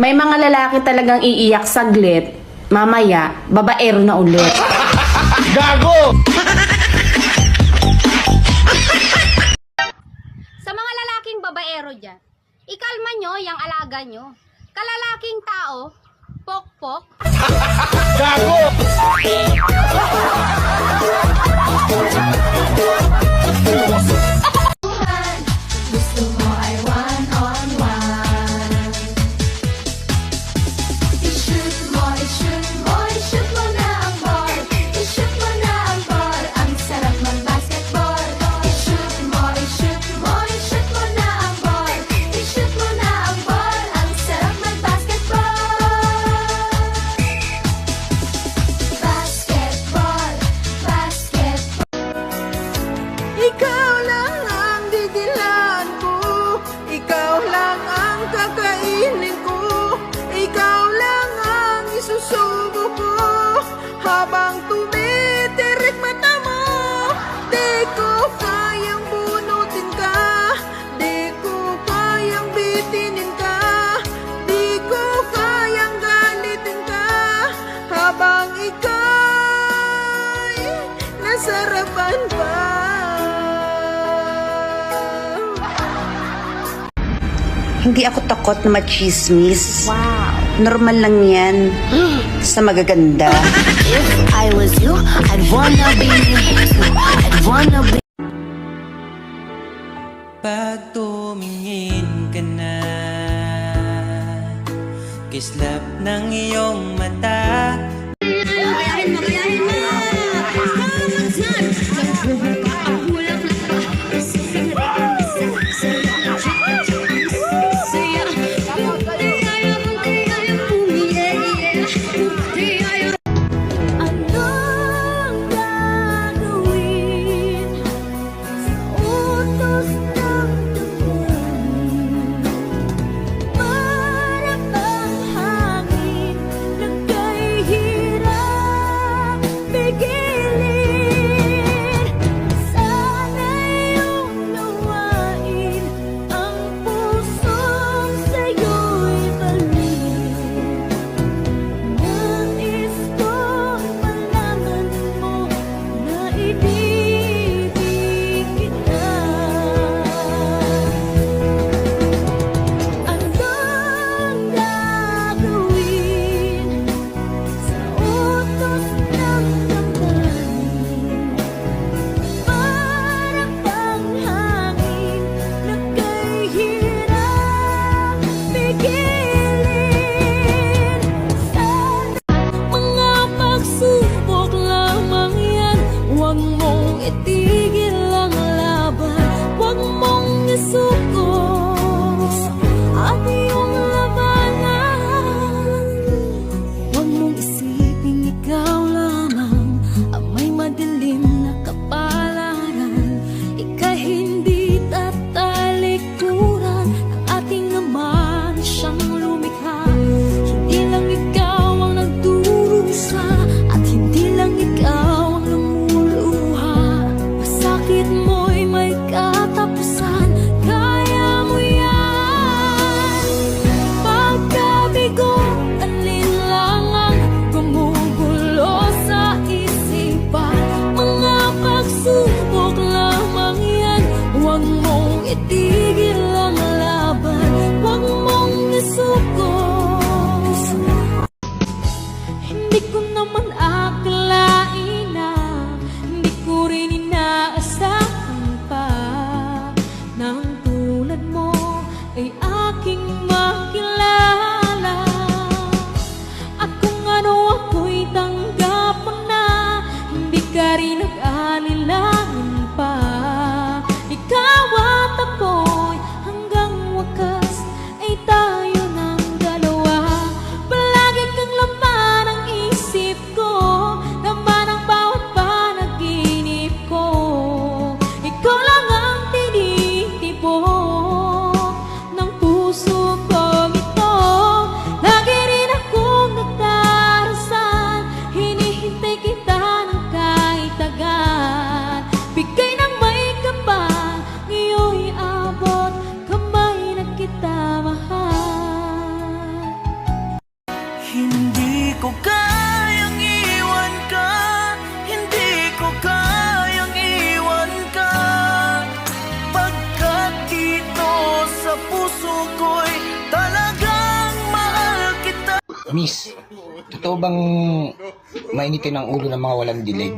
May mga lalaki talagang iiyak saglit, mamaya, babaero na ulit. Gago! Sa mga lalaking babaero dyan, ikalma nyo yung alaga nyo. Kalalaking tao, pok-pok. Gago! Gusto mo ay one-on-one. I-shoot mo, i-shoot mo, i-shoot mo na ang ball. I-shoot mo na ang ball. Ang sarap mag-basketball. I-shoot mo, i-shoot mo, i-shoot mo na ang ball. I-shoot mo na ang ball. Ang sarap mag-basketball. Basketball, basketball. Ikaw lang ang didilaan ko, ikaw lang ang kakainin ko, ikaw lang ang isusubo ko. Habang tumitirik mata mo, di ko kayang bunutin ka, di ko kayang bitinin ka, di ko kayang galitin ka. Habang ika'y nasarapan pa. Hindi ako takot na machismis. Wow. Normal lang yan sa magaganda. If I was you, I'd wanna be I'd wanna be. Pag tumingin ka na, kislap ng iyong mata. Anong gagawin sa utos ng damdamin? Para kang hangin na kay ko kayang iwan ka, hindi ko kayang iwan ka. Pagkat dito sa puso ko'y talagang mahal kita. Miss, totoo bang mainitin ang ulo ng mga walang dilig?